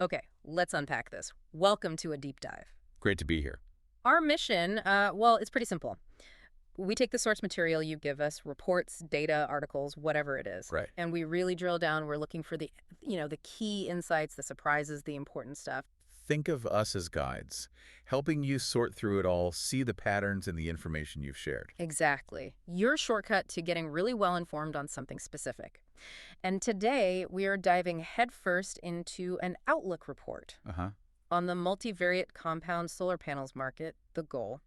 Okay, let's unpack this. Welcome to a deep dive. Great to be here. Our mission, well, it's pretty simple. We take the source material you give us, reports, data, articles, whatever it is, Right. and we really drill down. We're looking for the key insights, the surprises, the important stuff. Think of us as guides, helping you sort through it all, see the patterns in the information you've shared. Exactly. Your shortcut to getting really well informed on something specific. And today, we are diving headfirst into an outlook report Uh-huh. on the multivariate compound solar panels market, the goal,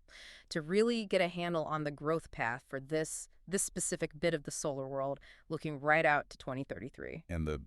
to really get a handle on the growth path for this specific bit of the solar world, looking right out to 2033. And the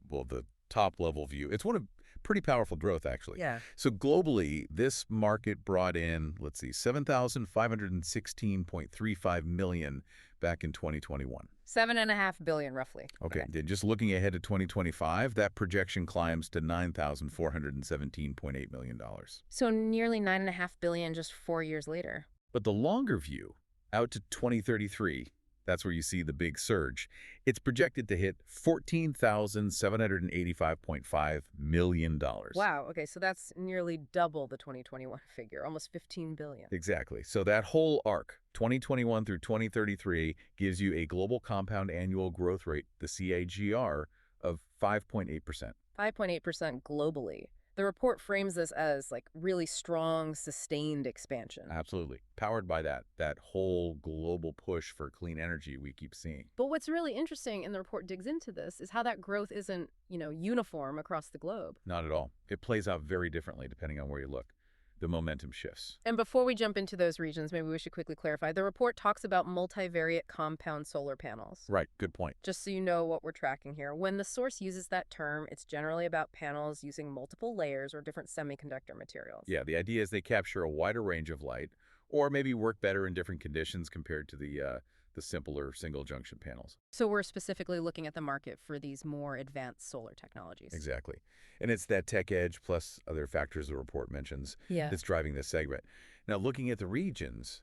top level view. It's one of pretty powerful growth, actually. Yeah. So globally, this market brought in, let's see, 7,516.35 million back in 2021. 7.5 billion, roughly. Okay. Then just looking ahead to 2025, that projection climbs to $9,417.8 million. So nearly 9.5 billion just 4 years later. But the longer view, out to 2033, that's where you see the big surge. It's projected to hit $14,785.5 million. Wow. Okay, so that's nearly double the 2021 figure, almost 15 billion. Exactly. So that whole arc, 2021 through 2033, gives you a global compound annual growth rate, the CAGR, of 5.8%. 5.8% globally. The report frames this as really strong, sustained expansion. Absolutely. Powered by that whole global push for clean energy we keep seeing. But what's really interesting, and the report digs into this, is how that growth isn't, uniform across the globe. Not at all. It plays out very differently depending on where you look. The momentum shifts. And before we jump into those regions, maybe we should quickly clarify. The report talks about multivariate compound solar panels. Right. Good point. Just so you know what we're tracking here. When the source uses that term, it's generally about panels using multiple layers or different semiconductor materials. Yeah, the idea is they capture a wider range of light or maybe work better in different conditions compared to the simpler single-junction panels. So we're specifically looking at the market for these more advanced solar technologies. Exactly. And it's that tech edge plus other factors the report mentions that's driving this segment. Now, looking at the regions,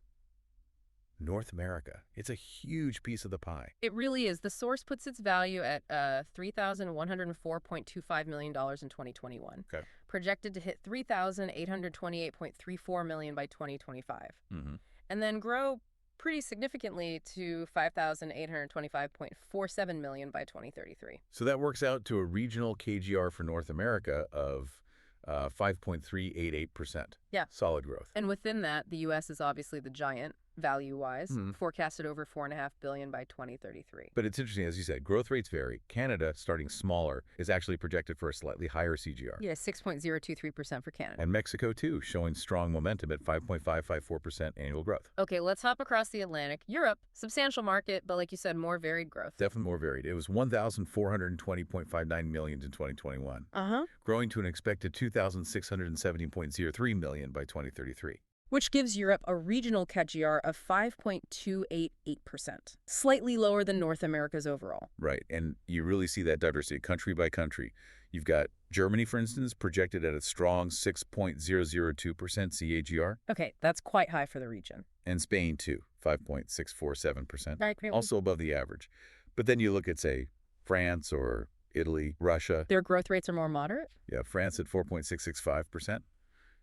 North America, it's a huge piece of the pie. It really is. The source puts its value at $3,104.25 million in 2021. Okay. Projected to hit $3,828.34 million by 2025. Mm-hmm. And then grow pretty significantly to $5,825.47 million by 2033. So that works out to a regional KGR for North America of 5.388%. Yeah. Solid growth. And within that, the U.S. is obviously the giant, value-wise, forecasted over $4.5 billion by 2033. But it's interesting, as you said, growth rates vary. Canada, starting smaller, is actually projected for a slightly higher CGR. Yeah, 6.023% for Canada. And Mexico, too, showing strong momentum at 5.554% annual growth. Okay, let's hop across the Atlantic. Europe, substantial market, but like you said, more varied growth. Definitely more varied. It was 1,420.59 million in 2021, growing to an expected 2,670.03 million by 2033. Which gives Europe a regional KGR of 5.288%, slightly lower than North America's overall. Right, and you really see that diversity country by country. You've got Germany, for instance, projected at a strong 6.002% CAGR. Okay, that's quite high for the region. And Spain, too, 5.647%, Right. also above the average. But then you look at, say, France or Italy, Russia. Their growth rates are more moderate? Yeah, France at 4.665%.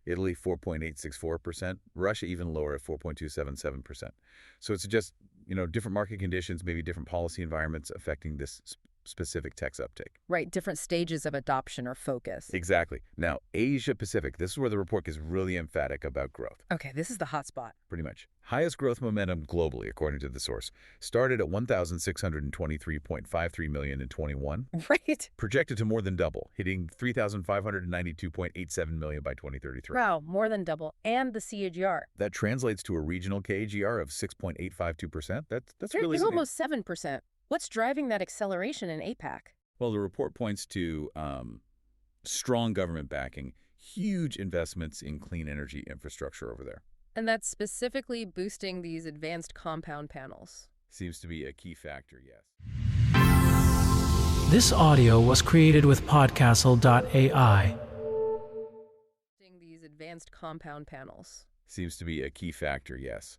Italy, 4.864%. Russia, even lower at 4.277%. So it's just, different market conditions, maybe different policy environments affecting this specific tech's uptake. Right, different stages of adoption or focus. Exactly. Now, Asia Pacific, this is where the report gets really emphatic about growth. Okay, this is the hot spot. Pretty much. Highest growth momentum globally, according to the source. Started at 1,623.53 million in 21. Right. Projected to more than double, hitting 3,592.87 million by 2033. Wow, more than double. And the CAGR. That translates to a regional KGR of 6.852%. That's really It's almost 7%. What's driving that acceleration in APAC? Well, the report points to strong government backing, huge investments in clean energy infrastructure over there. And that's specifically boosting these advanced compound panels. Seems to be a key factor, yes. This audio was created with podcastle.ai. These advanced compound panels. Seems to be a key factor, yes.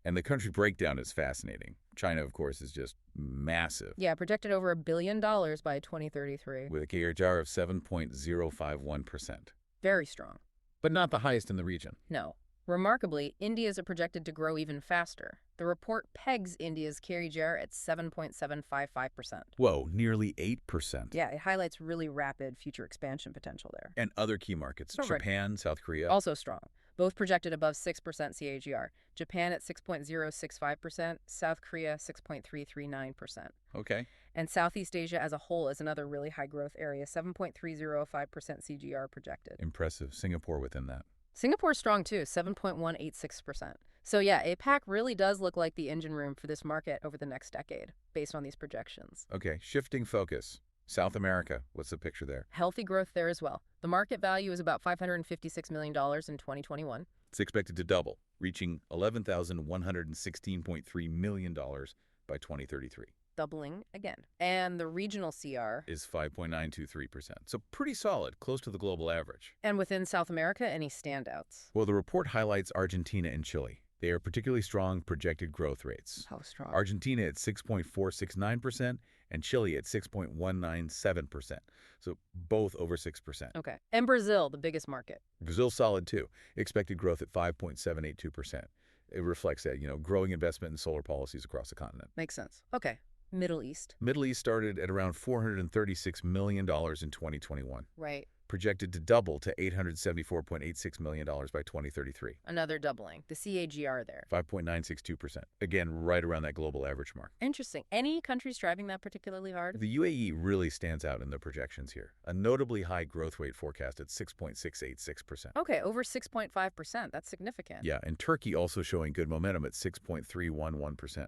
And the country breakdown is fascinating. China, of course, is just massive, Yeah, projected over $1 billion by 2033. with a CAGR of 7.051%, Very strong. but not the highest in the region. No. Remarkably, India's are projected to grow even faster. The report pegs India's CAGR at 7.755%. Whoa, nearly 8%. Yeah, it highlights really rapid future expansion potential there. And other key markets, Oh, right. Japan, South Korea. Also strong. Both projected above 6% CAGR. Japan at 6.065%, South Korea 6.339%. Okay. And Southeast Asia as a whole is another really high growth area, 7.305% CGR projected. Impressive. Singapore within that. Singapore's strong too, 7.186%. So yeah, APAC really does look like the engine room for this market over the next decade, based on these projections. Okay, shifting focus. South America, what's the picture there? Healthy growth there as well. The market value is about $556 million in 2021. It's expected to double, reaching $11,116.3 million by 2033. Doubling again. And the regional CR Is 5.923%. So pretty solid, close to the global average. and within South America, any standouts? Well, the report highlights Argentina and Chile. They are particularly strong projected growth rates. How strong? Argentina at 6.469% and Chile at 6.197%. So both over 6%. Okay. And Brazil, the biggest market. Brazil solid too. Expected growth at 5.782%. It reflects that, growing investment in solar policies across the continent. Makes sense. Okay. Middle East. Middle East started at around $436 million in 2021, Right. projected to double to $874.86 million by 2033. Another doubling. The CAGR there. 5.962%. Again, right around that global average mark. Interesting. Any countries driving that particularly hard? The UAE really stands out in the projections here. A notably high growth rate forecast at 6.686%. Okay, over 6.5%. That's significant. Yeah, and Turkey also showing good momentum at 6.311%.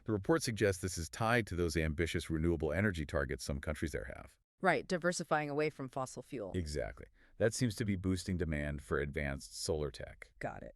The report suggests this is tied to those ambitious renewable energy targets some countries there have. Right, diversifying away from fossil fuel. Exactly. That seems to be boosting demand for advanced solar tech. Got it.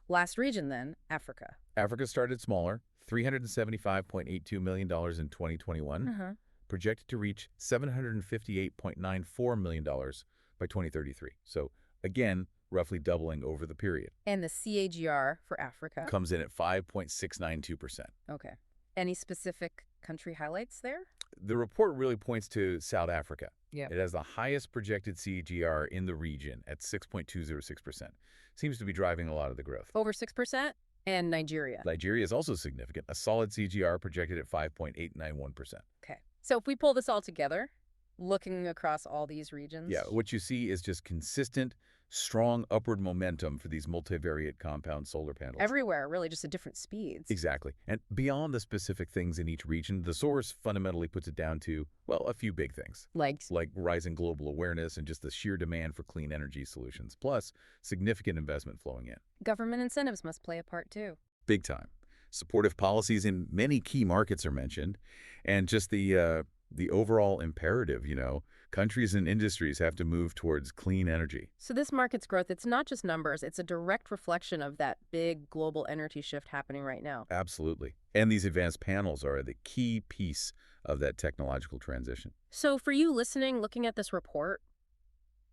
Last region then, Africa. Africa started smaller, $375.82 million in 2021, projected to reach $758.94 million by 2033. So again, roughly doubling over the period. And the CAGR for Africa? Comes in at 5.692%. Okay. Any specific country highlights there? The report really points to South Africa. Yeah. It has the highest projected CAGR in the region at 6.206%. Seems to be driving a lot of the growth. Over 6%? And Nigeria. Nigeria is also significant, a solid CAGR projected at 5.891%. Okay. So if we pull this all together, looking across all these regions. Yeah, what you see is just consistent, strong upward momentum for these multivariate compound solar panels. Everywhere, really, just at different speeds. Exactly. And beyond the specific things in each region, the source fundamentally puts it down to, well, a few big things. Like Rising global awareness and just the sheer demand for clean energy solutions, plus significant investment flowing in. government incentives must play a part too. Big time. Supportive policies in many key markets are mentioned, and just the overall imperative, countries and industries have to move towards clean energy. So this market's growth, it's not just numbers, it's a direct reflection of that big global energy shift happening right now. Absolutely. And these advanced panels are the key piece of that technological transition. So for you listening, looking at this report,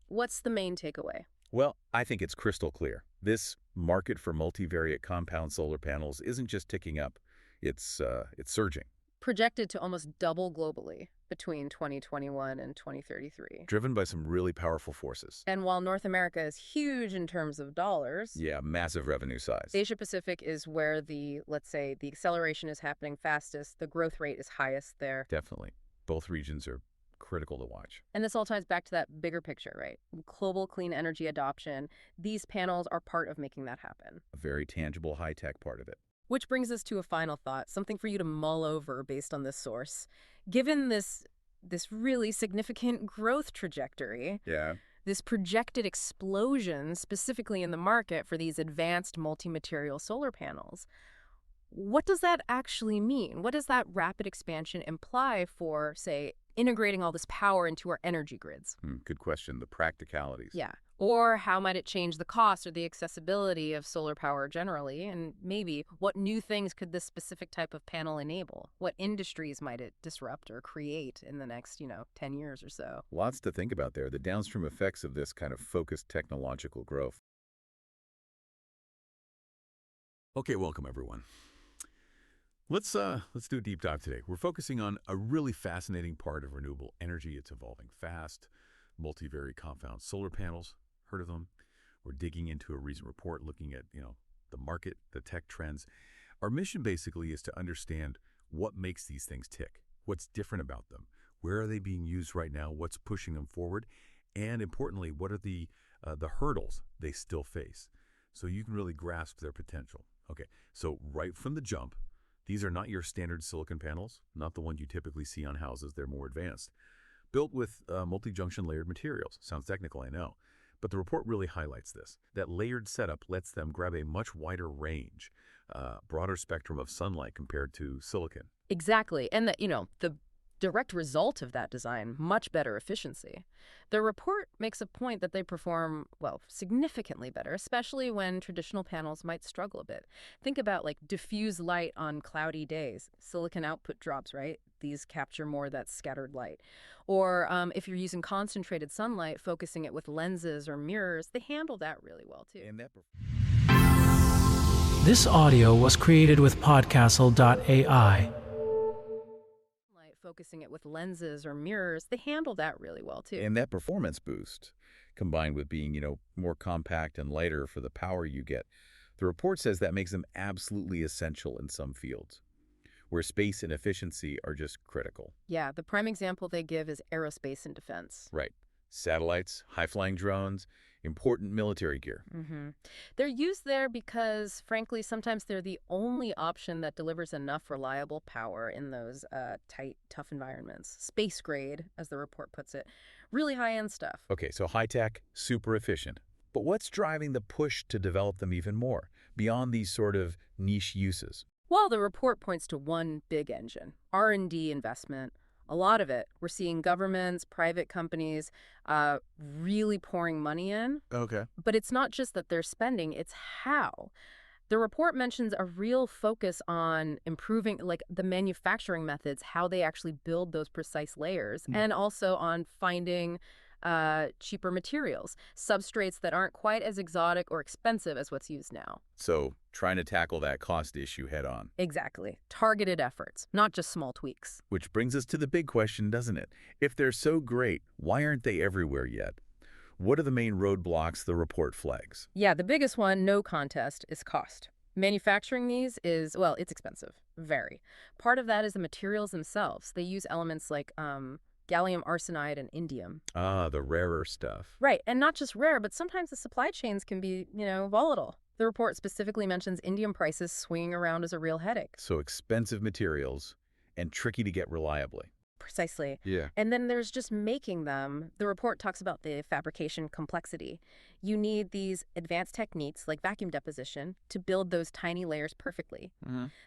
what's the main takeaway? Well, I think it's crystal clear. This market for multivariate compound solar panels isn't just ticking up, it's surging. Projected to almost double globally between 2021 and 2033. Driven by some really powerful forces. And while North America is huge in terms of dollars, Yeah, massive revenue size. Asia Pacific is where let's say, the acceleration is happening fastest, the growth rate is highest there. Definitely. Both regions are critical to watch. And this all ties back to that bigger picture, right? Global clean energy adoption. These panels are part of making that happen. A very tangible, high-tech part of it. Which brings us to a final thought, something for you to mull over based on this source. Given this really significant growth trajectory, Yeah. this projected explosion specifically in the market for these advanced multi-material solar panels, what does that actually mean? What does that rapid expansion imply for, say, integrating all this power into our energy grids? Good question. The practicalities. Yeah. Or how might it change the cost or the accessibility of solar power generally? And maybe what new things could this specific type of panel enable? What industries might it disrupt or create in the next, 10 years or so? Lots to think about there. The downstream effects of this kind of focused technological growth. Okay, welcome everyone. Let's do a deep dive today. We're focusing on a really fascinating part of renewable energy. It's evolving fast. Multivariate compound solar panels, heard of them? We're digging into a recent report looking at, the market, the tech trends. Our mission basically is to understand what makes these things tick, what's different about them, where are they being used right now, what's pushing them forward, and importantly, what are the hurdles they still face, so you can really grasp their potential. Okay, so right from the jump, these are not your standard silicon panels, not the one you typically see on houses. They're more advanced. Built with multi-junction layered materials. Sounds technical, I know. But the report really highlights this. That layered setup lets them grab a much wider range, broader spectrum of sunlight compared to silicon. Exactly. And the direct result of that design, much better efficiency. The report makes a point that they perform, well, significantly better, especially when traditional panels might struggle a bit. Think about like diffuse light on cloudy days. Silicon output drops, right? These capture more of that scattered light. Or if you're using concentrated sunlight, focusing it with lenses or mirrors, they handle that really well too. And that This audio was created with podcastle.ai. Focusing it with lenses or mirrors, they handle that really well too. And that performance boost, combined with being, more compact and lighter for the power you get, the report says that makes them absolutely essential in some fields, where space and efficiency are just critical. Yeah, the prime example they give is aerospace and defense. Right. Satellites, high-flying drones, important military gear. They're used there because, frankly, sometimes they're the only option that delivers enough reliable power in those tight, tough environments. Space grade, as the report puts it. Really high-end stuff. Okay, so high-tech, super efficient. But what's driving the push to develop them even more, beyond these sort of niche uses? Well, the report points to one big engine, R&D investment. A lot of it. We're seeing governments, private companies really pouring money in. Okay. But it's not just that they're spending, it's how. The report mentions a real focus on improving like the manufacturing methods, how they actually build those precise layers, and also on finding cheaper materials, substrates that aren't quite as exotic or expensive as what's used now. So trying to tackle that cost issue head on. Exactly. Targeted efforts, not just small tweaks. Which brings us to the big question, doesn't it? If they're so great, why aren't they everywhere yet? What are the main roadblocks the report flags? Yeah, the biggest one, no contest, is cost. Manufacturing these is, well, it's expensive. Very. Part of that is the materials themselves. They use elements like gallium arsenide and indium. Ah, the rarer stuff. Right, and not just rare, but sometimes the supply chains can be, volatile. The report specifically mentions indium prices swinging around as a real headache. So expensive materials and tricky to get reliably. Precisely. Yeah. And then there's just making them. The report talks about the fabrication complexity. You need these advanced techniques like vacuum deposition to build those tiny layers perfectly.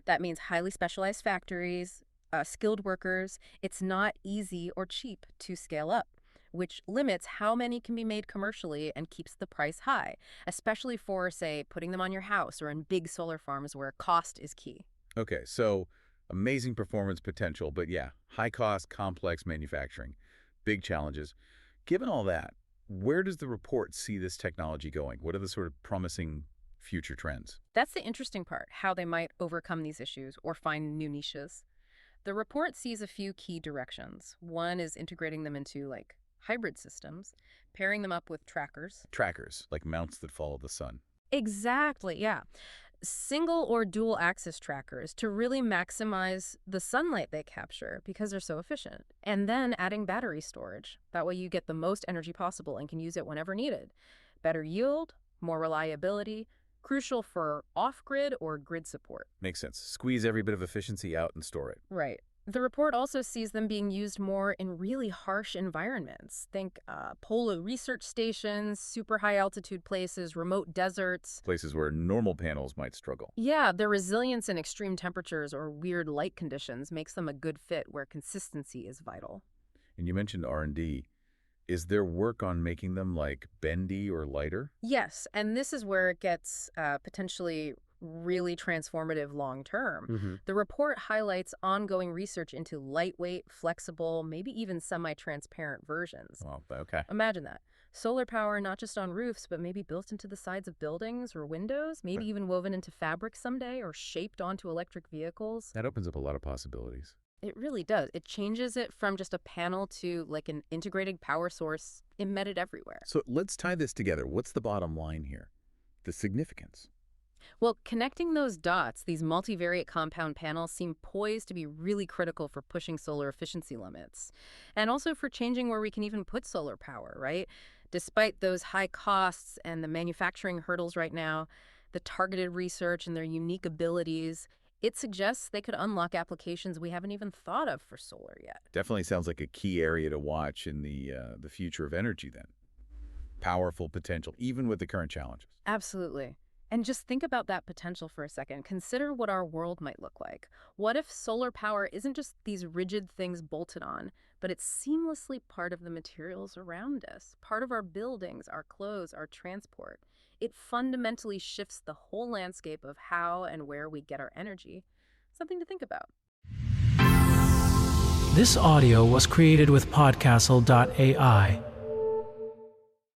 That means highly specialized factories, skilled workers. It's not easy or cheap to scale up, which limits how many can be made commercially and keeps the price high, especially for, say, putting them on your house or in big solar farms where cost is key. Okay, so amazing performance potential, but yeah, high cost, complex manufacturing, big challenges. Given all that, where does the report see this technology going? What are the sort of promising future trends? That's the interesting part, how they might overcome these issues or find new niches. The report sees a few key directions. One is integrating them into, like, hybrid systems, pairing them up with trackers. Trackers, like mounts that follow the sun. Exactly, yeah. Single or dual axis trackers to really maximize the sunlight they capture because they're so efficient. And then adding battery storage. That way you get the most energy possible and can use it whenever needed. Better yield, more reliability, crucial for off-grid or grid support. Makes sense. Squeeze every bit of efficiency out and store it. Right. The report also sees them being used more in really harsh environments. Think polar research stations, super high-altitude places, remote deserts. Places where normal panels might struggle. Yeah, their resilience in extreme temperatures or weird light conditions makes them a good fit where consistency is vital. And you mentioned R&D. Is there work on making them, like, bendy or lighter? Yes, and this is where it gets potentially really transformative long-term. The report highlights ongoing research into lightweight, flexible, maybe even semi-transparent versions. Well, okay. Imagine that. Solar power not just on roofs, but maybe built into the sides of buildings or windows, maybe Right. even woven into fabric someday or shaped onto electric vehicles. That opens up a lot of possibilities. It really does. It changes it from just a panel to like an integrated power source embedded everywhere. So let's tie this together. What's the bottom line here? The significance. Well, connecting those dots, these multivariate compound panels seem poised to be really critical for pushing solar efficiency limits and also for changing where we can even put solar power, right? Despite those high costs and the manufacturing hurdles right now, the targeted research and their unique abilities, it suggests they could unlock applications we haven't even thought of for solar yet. Definitely sounds like a key area to watch in the future of energy then. Powerful potential, even with the current challenges. Absolutely. And just think about that potential for a second. Consider what our world might look like. What if solar power isn't just these rigid things bolted on, but it's seamlessly part of the materials around us, part of our buildings, our clothes, our transport? It fundamentally shifts the whole landscape of how and where we get our energy. Something to think about. This audio was created with podcastle.ai.